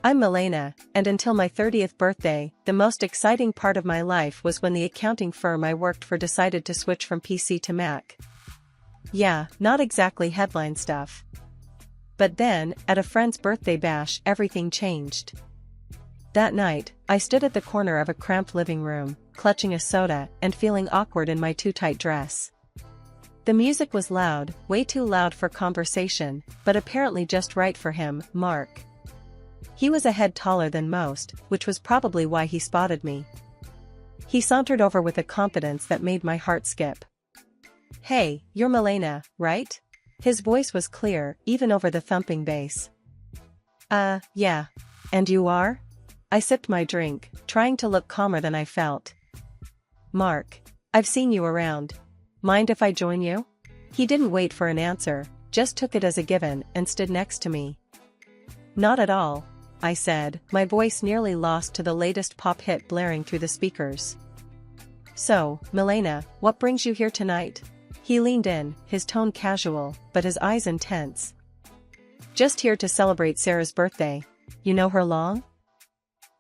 I'm Milena, and until my 30th birthday, the most exciting part of my life was when the accounting firm I worked for decided to switch from PC to Mac. Yeah, not exactly headline stuff. But then, at a friend's birthday bash, everything changed. That night, I stood at the corner of a cramped living room, clutching a soda and feeling awkward in my too tight dress. The music was loud, way too loud for conversation, but apparently just right for him, Mark. He was a head taller than most, which was probably why he spotted me. He sauntered over with a confidence that made my heart skip. "Hey, you're Milena, right?" His voice was clear, even over the thumping bass. Yeah. And you are?" I sipped my drink, trying to look calmer than I felt. "Mark. I've seen you around. Mind if I join you?" He didn't wait for an answer, just took it as a given and stood next to me. "Not at all," I said, my voice nearly lost to the latest pop hit blaring through the speakers. "So, Milena, what brings you here tonight?" He leaned in, his tone casual, but his eyes intense. "Just here to celebrate Sarah's birthday. You know her long?"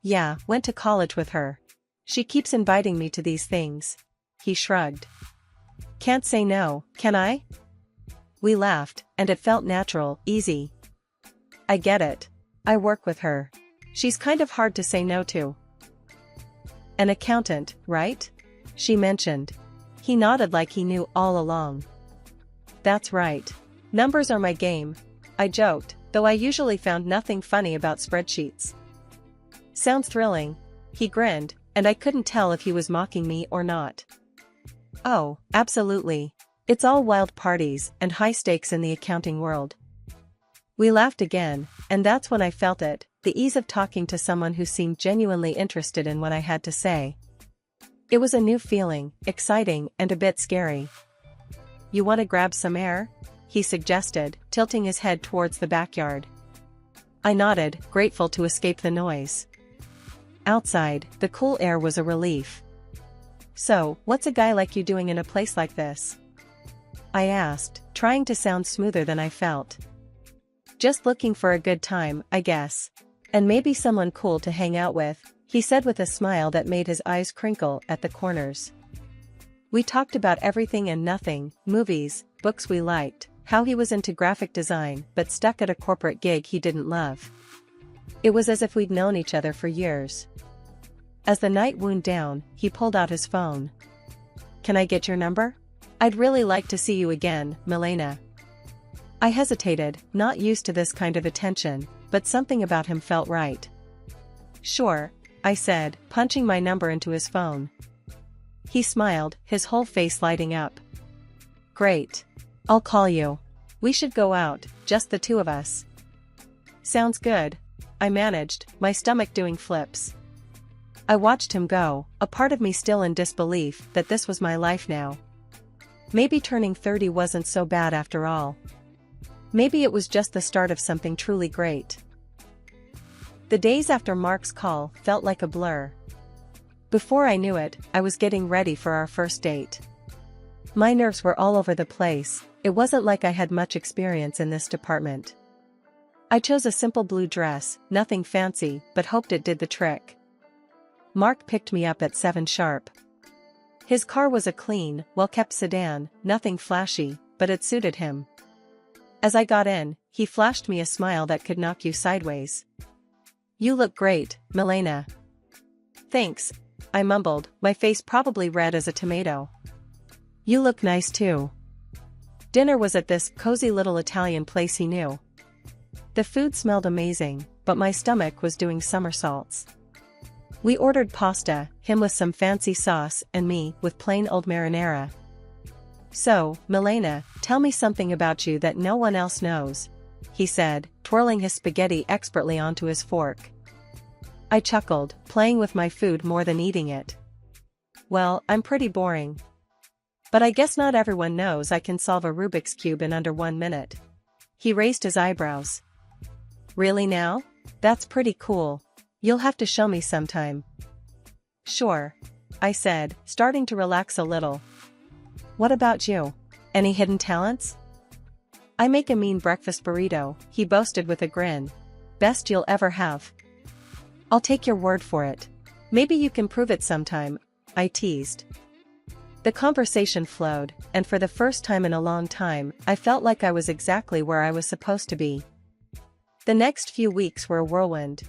"Yeah, went to college with her. She keeps inviting me to these things." He shrugged. "Can't say no, can I?" We laughed, and it felt natural, easy. "I get it. I work with her. She's kind of hard to say no to." "An accountant, right?" she mentioned. He nodded like he knew all along. "That's right. Numbers are my game," I joked, though I usually found nothing funny about spreadsheets. "Sounds thrilling." He grinned, and I couldn't tell if he was mocking me or not. "Oh, absolutely. It's all wild parties and high stakes in the accounting world." We laughed again, and that's when I felt it, the ease of talking to someone who seemed genuinely interested in what I had to say. It was a new feeling, exciting and a bit scary. "You want to grab some air?" he suggested, tilting his head towards the backyard. I nodded, grateful to escape the noise. Outside, the cool air was a relief. "So, what's a guy like you doing in a place like this?" I asked, trying to sound smoother than I felt. "Just looking for a good time, I guess. And maybe someone cool to hang out with," he said with a smile that made his eyes crinkle at the corners. We talked about everything and nothing, movies, books we liked, how he was into graphic design but stuck at a corporate gig he didn't love. It was as if we'd known each other for years. As the night wound down, he pulled out his phone. "Can I get your number? I'd really like to see you again, Milena." I hesitated, not used to this kind of attention, but something about him felt right. "Sure," I said, punching my number into his phone. He smiled, his whole face lighting up. "Great. I'll call you. We should go out, just the two of us." "Sounds good," I managed, my stomach doing flips. I watched him go, a part of me still in disbelief that this was my life now. Maybe turning 30 wasn't so bad after all. Maybe it was just the start of something truly great. The days after Mark's call felt like a blur. Before I knew it, I was getting ready for our first date. My nerves were all over the place. It wasn't like I had much experience in this department. I chose a simple blue dress, nothing fancy, but hoped it did the trick. Mark picked me up at 7 sharp. His car was a clean, well-kept sedan, nothing flashy, but it suited him. As I got in, he flashed me a smile that could knock you sideways. "You look great, Milena." "Thanks," I mumbled, my face probably red as a tomato. "You look nice too." Dinner was at this cozy little Italian place he knew. The food smelled amazing, but my stomach was doing somersaults. We ordered pasta, him with some fancy sauce and me with plain old marinara. "So, Milena, tell me something about you that no one else knows," he said, twirling his spaghetti expertly onto his fork. I chuckled, playing with my food more than eating it. "Well, I'm pretty boring. But I guess not everyone knows I can solve a Rubik's Cube in under 1 minute." He raised his eyebrows. "Really now? That's pretty cool. You'll have to show me sometime." "Sure," I said, starting to relax a little. "What about you? Any hidden talents?" "I make a mean breakfast burrito," he boasted with a grin. "Best you'll ever have." I'll take your word for it. Maybe you can prove it sometime, I teased. The conversation flowed, and for the first time in a long time, I felt like I was exactly where I was supposed to be. The next few weeks were a whirlwind.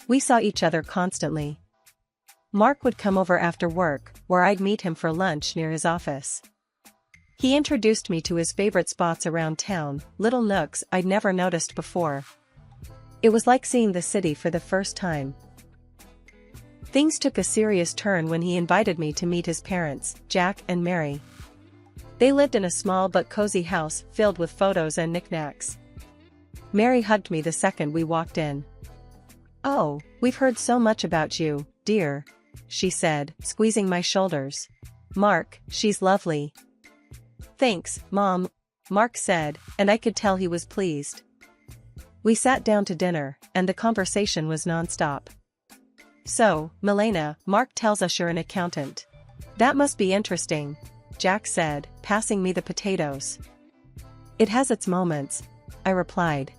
We saw each other constantly. Mark would come over after work, where I'd meet him for lunch near his office. He introduced me to his favorite spots around town, little nooks I'd never noticed before. It was like seeing the city for the first time. Things took a serious turn when he invited me to meet his parents, Jack and Mary. They lived in a small but cozy house filled with photos and knickknacks. Mary hugged me the second we walked in. "Oh, we've heard so much about you, dear," she said, squeezing my shoulders. "Mark, she's lovely." "Thanks, Mom," Mark said, and I could tell he was pleased. We sat down to dinner, and the conversation was non-stop. "So, Milena, Mark tells us you're an accountant. That must be interesting," Jack said, passing me the potatoes. "It has its moments," I replied.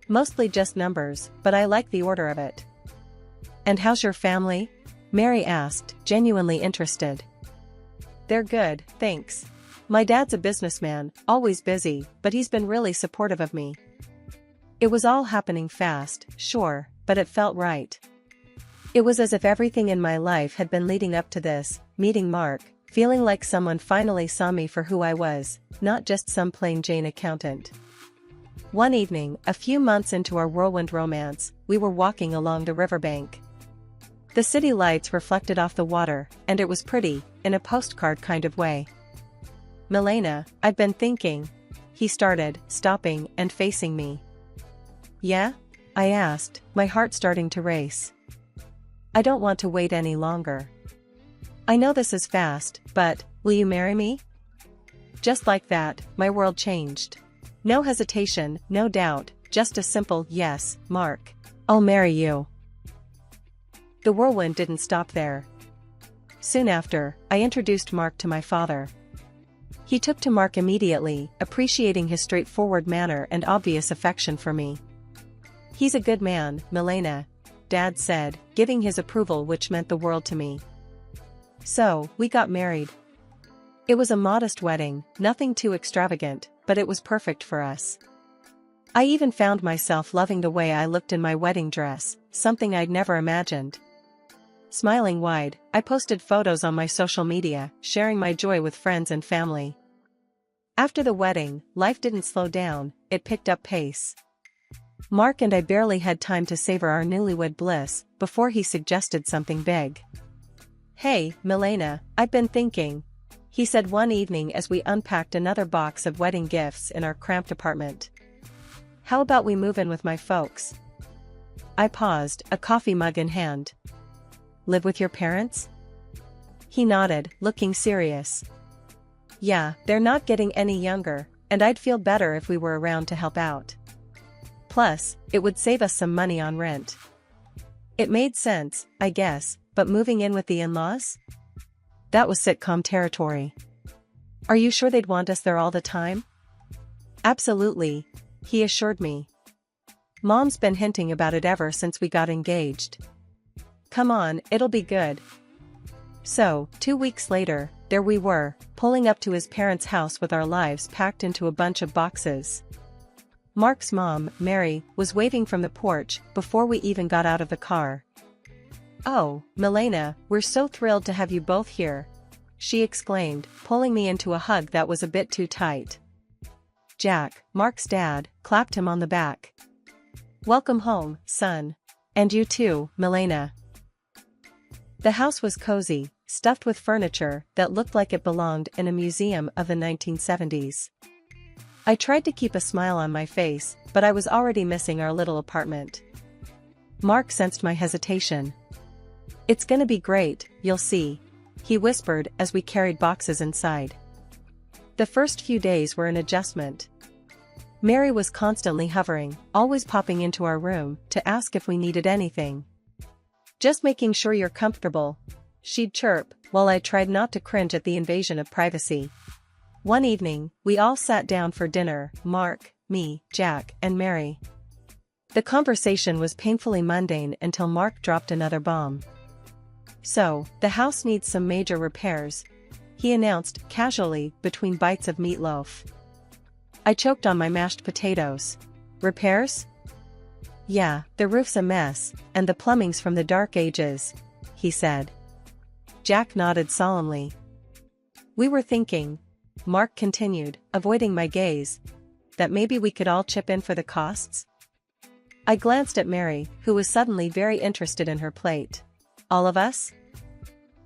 "Mostly just numbers, but I like the order of it." "And how's your family?" Mary asked, genuinely interested. "They're good, thanks. My dad's a businessman, always busy, but he's been really supportive of me." It was all happening fast, sure, but it felt right. It was as if everything in my life had been leading up to this, meeting Mark, feeling like someone finally saw me for who I was, not just some plain Jane accountant. One evening, a few months into our whirlwind romance, we were walking along the riverbank. The city lights reflected off the water, and it was pretty, in a postcard kind of way. "Milena, I've been thinking," he started, stopping and facing me. "Yeah?" I asked, my heart starting to race. "I don't want to wait any longer. I know this is fast, but, will you marry me?" Just like that, my world changed. No hesitation, no doubt, just a simple yes, Mark. I'll marry you. The whirlwind didn't stop there. Soon after, I introduced Mark to my father. He took to Mark immediately, appreciating his straightforward manner and obvious affection for me. "He's a good man, Milena," Dad said, giving his approval, which meant the world to me. So, we got married. It was a modest wedding, nothing too extravagant, but it was perfect for us. I even found myself loving the way I looked in my wedding dress, something I'd never imagined. Smiling wide, I posted photos on my social media, sharing my joy with friends and family. After the wedding, life didn't slow down, it picked up pace. Mark and I barely had time to savor our newlywed bliss, before he suggested something big. "Hey, Milena, I've been thinking," he said one evening as we unpacked another box of wedding gifts in our cramped apartment. "How about we move in with my folks?" I paused, a coffee mug in hand. "Live with your parents?" He nodded, looking serious. "Yeah, they're not getting any younger, and I'd feel better if we were around to help out. Plus, it would save us some money on rent." It made sense, I guess, but moving in with the in-laws? That was sitcom territory. "Are you sure they'd want us there all the time?" "Absolutely," he assured me. "Mom's been hinting about it ever since we got engaged. Come on, it'll be good." So, 2 weeks later, there we were, pulling up to his parents' house with our lives packed into a bunch of boxes. Mark's mom, Mary, was waving from the porch before we even got out of the car. "Oh, Milena, we're so thrilled to have you both here," she exclaimed, pulling me into a hug that was a bit too tight. Jack, Mark's dad, clapped him on the back. "Welcome home, son. And you too, Milena." The house was cozy, stuffed with furniture that looked like it belonged in a museum of the 1970s. I tried to keep a smile on my face, but I was already missing our little apartment. Mark sensed my hesitation. "It's gonna be great, you'll see," he whispered as we carried boxes inside. The first few days were an adjustment. Mary was constantly hovering, always popping into our room to ask if we needed anything. "Just making sure you're comfortable," she'd chirp, while I tried not to cringe at the invasion of privacy. One evening, we all sat down for dinner, Mark, me, Jack, and Mary. The conversation was painfully mundane until Mark dropped another bomb. "So, the house needs some major repairs," he announced casually between bites of meatloaf. I choked on my mashed potatoes. "Repairs?" "Yeah, the roof's a mess, and the plumbing's from the dark ages," he said. Jack nodded solemnly. "We were thinking," Mark continued, avoiding my gaze, "that maybe we could all chip in for the costs?" I glanced at Mary, who was suddenly very interested in her plate. "All of us?"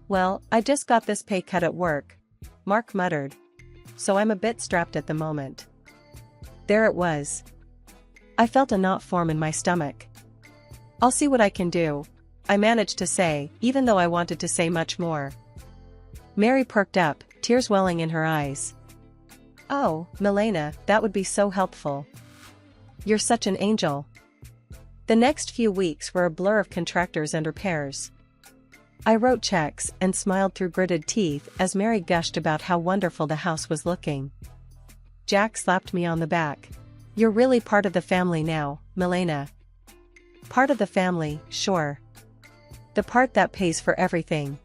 "Well, I just got this pay cut at work," Mark muttered, "so I'm a bit strapped at the moment." There it was. I felt a knot form in my stomach. "I'll see what I can do," I managed to say, even though I wanted to say much more. Mary perked up, tears welling in her eyes. "Oh, Milena, that would be so helpful. You're such an angel." The next few weeks were a blur of contractors and repairs. I wrote checks and smiled through gritted teeth as Mary gushed about how wonderful the house was looking. Jack slapped me on the back. "You're really part of the family now, Milena." Part of the family, sure. The part that pays for everything.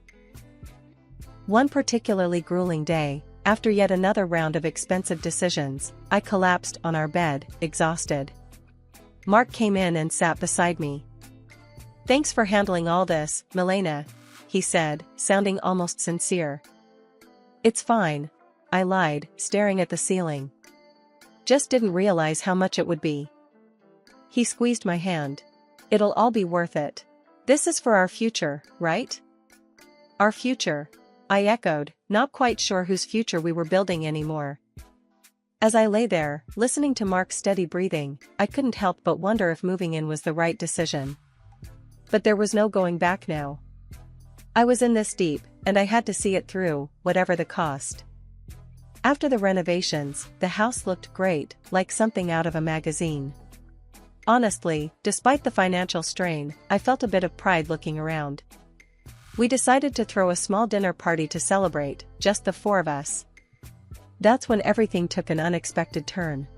One particularly grueling day, after yet another round of expensive decisions, I collapsed on our bed, exhausted. Mark came in and sat beside me. "Thanks for handling all this, Milena," he said, sounding almost sincere. "It's fine," I lied, staring at the ceiling. "Just didn't realize how much it would be." He squeezed my hand. "It'll all be worth it. This is for our future, right?" "Our future," I echoed, not quite sure whose future we were building anymore. As I lay there, listening to Mark's steady breathing, I couldn't help but wonder if moving in was the right decision. But there was no going back now. I was in this deep, and I had to see it through, whatever the cost. After the renovations, the house looked great, like something out of a magazine. Honestly, despite the financial strain, I felt a bit of pride looking around. We decided to throw a small dinner party to celebrate, just the four of us. That's when everything took an unexpected turn.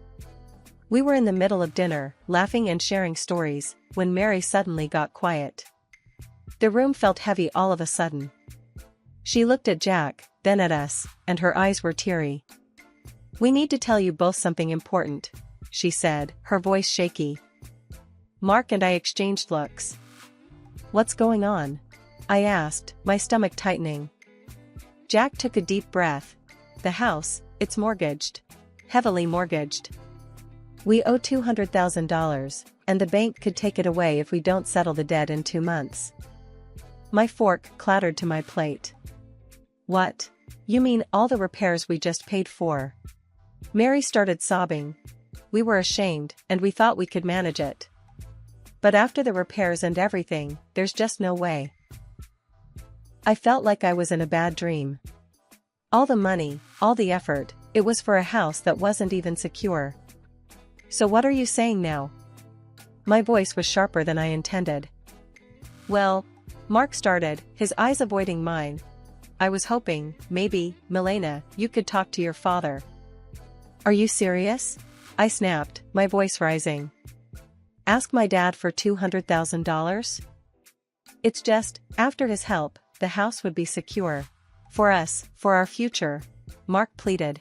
We were in the middle of dinner, laughing and sharing stories, when Mary suddenly got quiet. The room felt heavy all of a sudden. She looked at Jack, then at us, and her eyes were teary. "We need to tell you both something important," she said, her voice shaky. Mark and I exchanged looks. "What's going on?" I asked, my stomach tightening. Jack took a deep breath. "The house, it's mortgaged. Heavily mortgaged. We owe $200,000, and the bank could take it away if we don't settle the debt in 2 months." My fork clattered to my plate. "What? You mean all the repairs we just paid for?" Mary started sobbing. "We were ashamed, and we thought we could manage it. But after the repairs and everything, there's just no way." I felt like I was in a bad dream. All the money, all the effort, it was for a house that wasn't even secure. "So what are you saying now?" My voice was sharper than I intended. "Well," Mark started, his eyes avoiding mine, "I was hoping, maybe, Milena, you could talk to your father." "Are you serious?" I snapped, my voice rising. "Ask my dad for $200,000? It's just, after his help, the house would be secure. For us, for our future," Mark pleaded.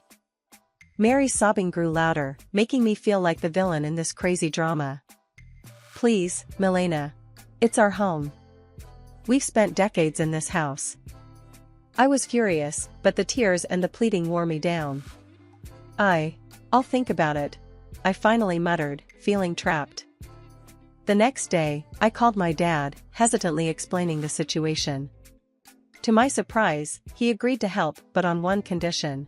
Mary's sobbing grew louder, making me feel like the villain in this crazy drama. "Please, Milena. It's our home. We've spent decades in this house." I was furious, but the tears and the pleading wore me down. I'll think about it," I finally muttered, feeling trapped. The next day, I called my dad, hesitantly explaining the situation. To my surprise, he agreed to help, but on one condition.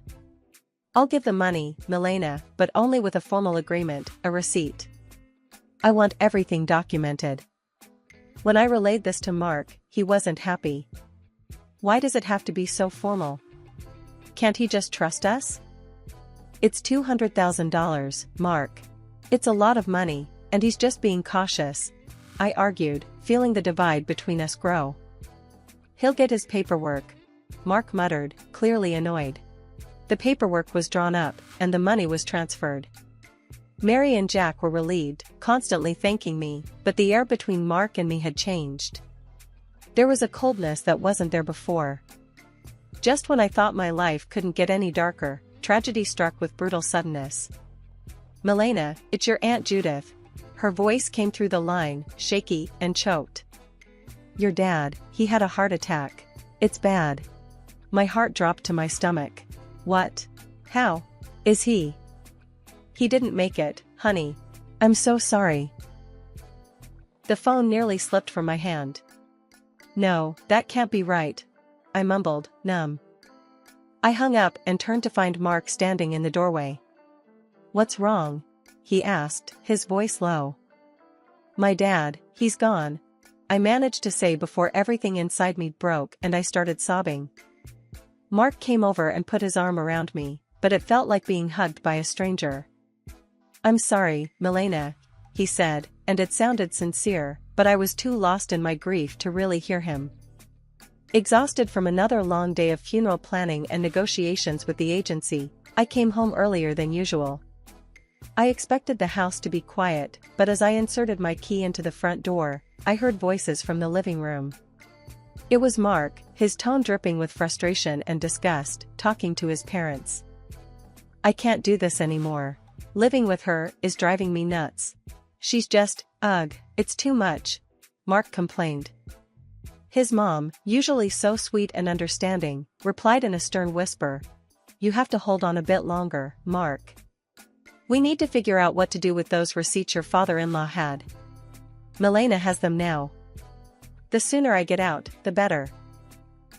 "I'll give the money, Milena, but only with a formal agreement, a receipt. I want everything documented." When I relayed this to Mark, he wasn't happy. "Why does it have to be so formal? Can't he just trust us?" "It's $200,000, Mark. It's a lot of money, and he's just being cautious," I argued, feeling the divide between us grow. "He'll get his paperwork," Mark muttered, clearly annoyed. The paperwork was drawn up, and the money was transferred. Mary and Jack were relieved, constantly thanking me, but the air between Mark and me had changed. There was a coldness that wasn't there before. Just when I thought my life couldn't get any darker, tragedy struck with brutal suddenness. "Milena, it's your Aunt Judith." Her voice came through the line, shaky and choked. "Your dad, he had a heart attack. It's bad." My heart dropped to my stomach. "What? How? Is he?" "He didn't make it, honey. I'm so sorry." The phone nearly slipped from my hand. "No, that can't be right," I mumbled, numb. I hung up and turned to find Mark standing in the doorway. "What's wrong?" he asked, his voice low. "My dad, he's gone," I managed to say before everything inside me broke and I started sobbing. Mark came over and put his arm around me, but it felt like being hugged by a stranger. "I'm sorry, Milena," he said, and it sounded sincere, but I was too lost in my grief to really hear him. Exhausted from another long day of funeral planning and negotiations with the agency, I came home earlier than usual. I expected the house to be quiet, but as I inserted my key into the front door, I heard voices from the living room. It was Mark, his tone dripping with frustration and disgust, talking to his parents. "I can't do this anymore. Living with her is driving me nuts. She's just, ugh, it's too much," Mark complained. His mom, usually so sweet and understanding, replied in a stern whisper, "You have to hold on a bit longer, Mark. We need to figure out what to do with those receipts your father-in-law had. Milena has them now. The sooner I get out, the better.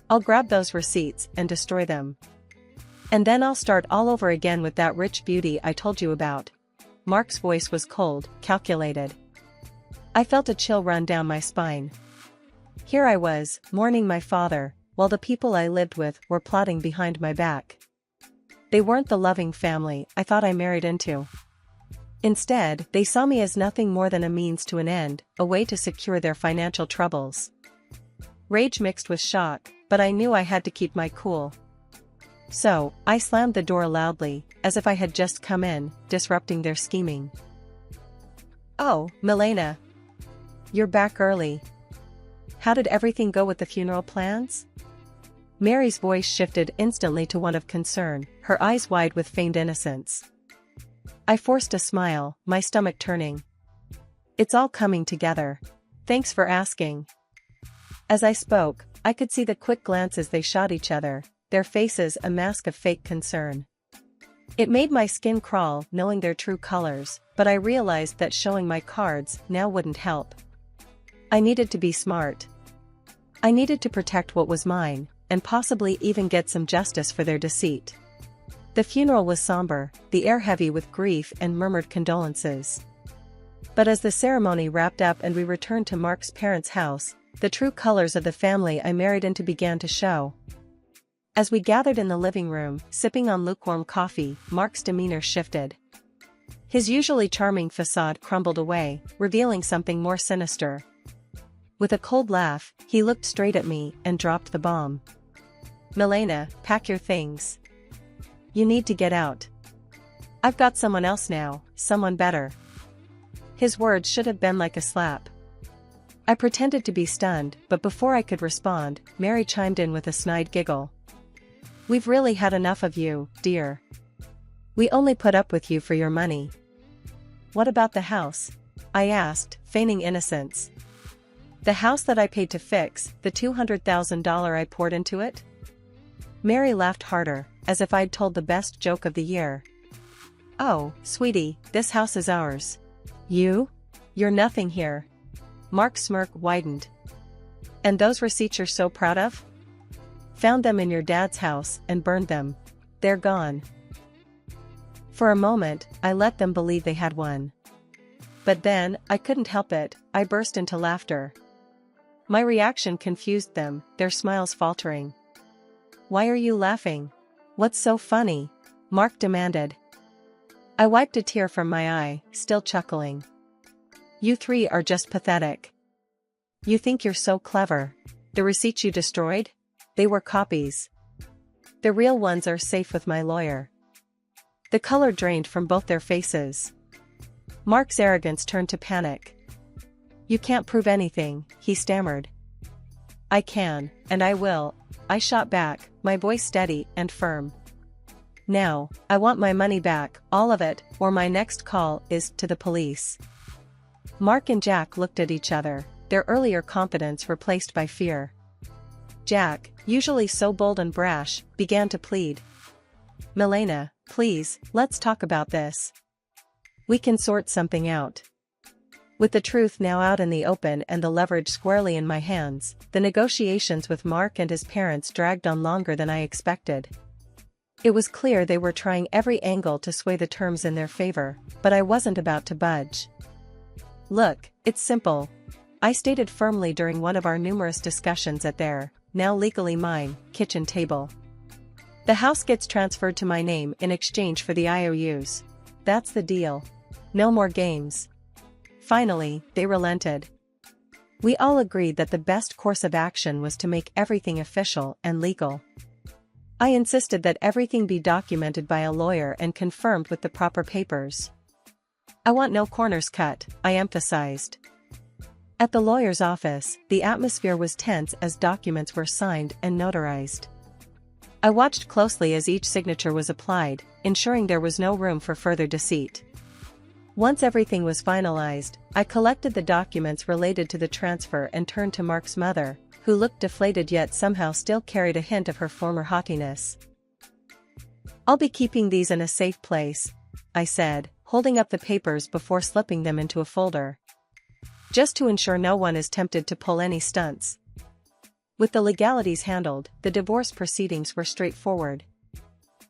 I'll grab those receipts and destroy them. And then I'll start all over again with that rich beauty I told you about." Mark's voice was cold, calculated. I felt a chill run down my spine. Here I was, mourning my father, while the people I lived with were plotting behind my back. They weren't the loving family I thought I married into. Instead, they saw me as nothing more than a means to an end, a way to secure their financial troubles. Rage mixed with shock, but I knew I had to keep my cool. So, I slammed the door loudly, as if I had just come in, disrupting their scheming. "Oh, Milena. You're back early. How did everything go with the funeral plans?" Mary's voice shifted instantly to one of concern, her eyes wide with feigned innocence. I forced a smile, my stomach turning. "It's all coming together. Thanks for asking." As I spoke, I could see the quick glances they shot each other, their faces a mask of fake concern. It made my skin crawl knowing their true colors, but I realized that showing my cards now wouldn't help. I needed to be smart. I needed to protect what was mine, and possibly even get some justice for their deceit. The funeral was somber, the air heavy with grief and murmured condolences. But as the ceremony wrapped up and we returned to Mark's parents' house, the true colors of the family I married into began to show. As we gathered in the living room, sipping on lukewarm coffee, Mark's demeanor shifted. His usually charming facade crumbled away, revealing something more sinister. With a cold laugh, he looked straight at me and dropped the bomb. "Milena, pack your things. You need to get out. I've got someone else now, someone better." His words should have been like a slap. I pretended to be stunned, but before I could respond, Mary chimed in with a snide giggle. "We've really had enough of you, dear. We only put up with you for your money." "What about the house?" I asked, feigning innocence. "The house that I paid to fix, the $200,000 I poured into it?" Mary laughed harder, as if I'd told the best joke of the year. "Oh, sweetie, this house is ours. You're nothing here." Mark's smirk widened. "And those receipts you're so proud of? Found them in your dad's house and burned them. They're gone." For a moment, I let them believe they had won. But then, I couldn't help it, I burst into laughter. My reaction confused them, their smiles faltering. "Why are you laughing? What's so funny?" Mark demanded. I wiped a tear from my eye, still chuckling. "You three are just pathetic. You think you're so clever. The receipts you destroyed? They were copies. The real ones are safe with my lawyer." The color drained from both their faces. Mark's arrogance turned to panic. "You can't prove anything," he stammered. "I can, and I will," I shot back, my voice steady and firm. "Now, I want my money back, all of it, or my next call is to the police." Mark and Jack looked at each other, their earlier confidence replaced by fear. Jack, usually so bold and brash, began to plead. "Milena, please, let's talk about this. We can sort something out." With the truth now out in the open and the leverage squarely in my hands, the negotiations with Mark and his parents dragged on longer than I expected. It was clear they were trying every angle to sway the terms in their favor, but I wasn't about to budge. "Look, it's simple," I stated firmly during one of our numerous discussions at their, now legally mine, kitchen table. "The house gets transferred to my name in exchange for the IOUs. That's the deal. No more games." Finally, they relented. We all agreed that the best course of action was to make everything official and legal. I insisted that everything be documented by a lawyer and confirmed with the proper papers. "I want no corners cut," I emphasized. At the lawyer's office, the atmosphere was tense as documents were signed and notarized. I watched closely as each signature was applied, ensuring there was no room for further deceit. Once everything was finalized, I collected the documents related to the transfer and turned to Mark's mother, who looked deflated yet somehow still carried a hint of her former haughtiness. "I'll be keeping these in a safe place," I said, holding up the papers before slipping them into a folder. "Just to ensure no one is tempted to pull any stunts." With the legalities handled, the divorce proceedings were straightforward.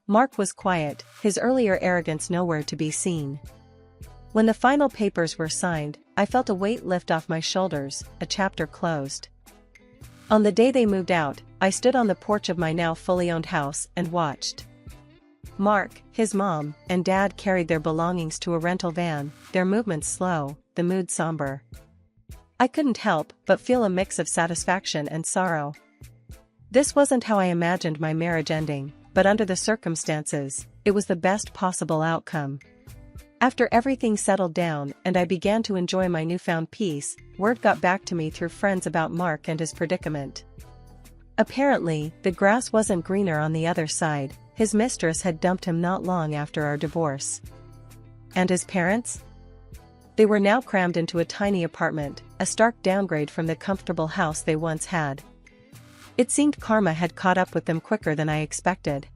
Mark was quiet, his earlier arrogance nowhere to be seen. When the final papers were signed, I felt a weight lift off my shoulders, a chapter closed. On the day they moved out, I stood on the porch of my now fully owned house and watched. Mark, his mom, and dad carried their belongings to a rental van, their movements slow, the mood somber. I couldn't help but feel a mix of satisfaction and sorrow. This wasn't how I imagined my marriage ending, but under the circumstances, it was the best possible outcome. After everything settled down and I began to enjoy my newfound peace, word got back to me through friends about Mark and his predicament. Apparently, the grass wasn't greener on the other side. His mistress had dumped him not long after our divorce. And his parents? They were now crammed into a tiny apartment, a stark downgrade from the comfortable house they once had. It seemed karma had caught up with them quicker than I expected.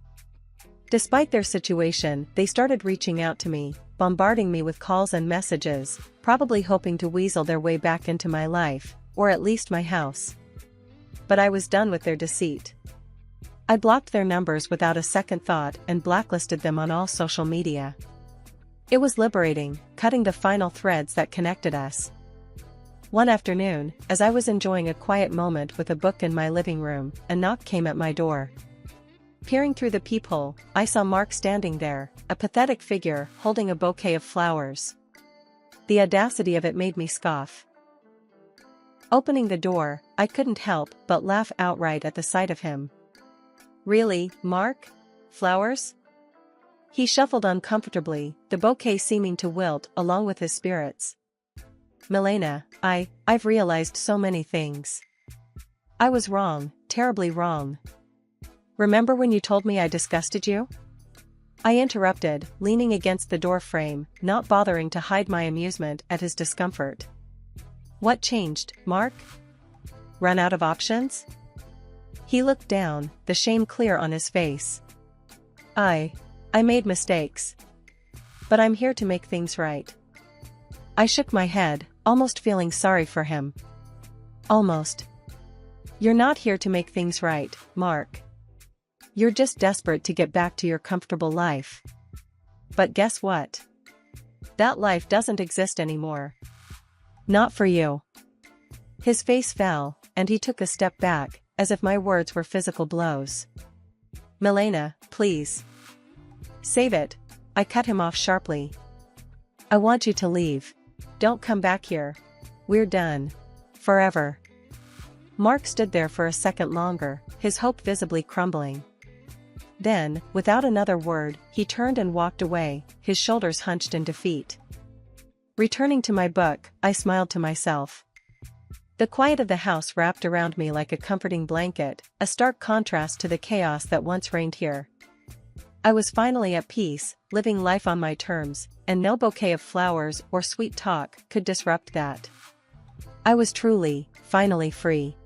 Despite their situation, they started reaching out to me, bombarding me with calls and messages, probably hoping to weasel their way back into my life, or at least my house. But I was done with their deceit. I blocked their numbers without a second thought and blacklisted them on all social media. It was liberating, cutting the final threads that connected us. One afternoon, as I was enjoying a quiet moment with a book in my living room, a knock came at my door. Peering through the peephole, I saw Mark standing there, a pathetic figure holding a bouquet of flowers. The audacity of it made me scoff. Opening the door, I couldn't help but laugh outright at the sight of him. "Really, Mark? Flowers?" He shuffled uncomfortably, the bouquet seeming to wilt along with his spirits. "Milena, I've realized so many things. I was wrong, terribly wrong. Remember when you told me I disgusted you?" I interrupted, leaning against the door frame, not bothering to hide my amusement at his discomfort. "What changed, Mark? Run out of options?" He looked down, the shame clear on his face. I made mistakes. But I'm here to make things right." I shook my head, almost feeling sorry for him. "Almost. You're not here to make things right, Mark. You're just desperate to get back to your comfortable life. But guess what? That life doesn't exist anymore. Not for you." His face fell, and he took a step back, as if my words were physical blows. "Milena, please. Save it," I cut him off sharply. "I want you to leave. Don't come back here. We're done. Forever." Mark stood there for a second longer, his hope visibly crumbling. Then, without another word, he turned and walked away, his shoulders hunched in defeat. Returning to my book, I smiled to myself. The quiet of the house wrapped around me like a comforting blanket, a stark contrast to the chaos that once reigned here. I was finally at peace, living life on my terms, and no bouquet of flowers or sweet talk could disrupt that. I was truly, finally free.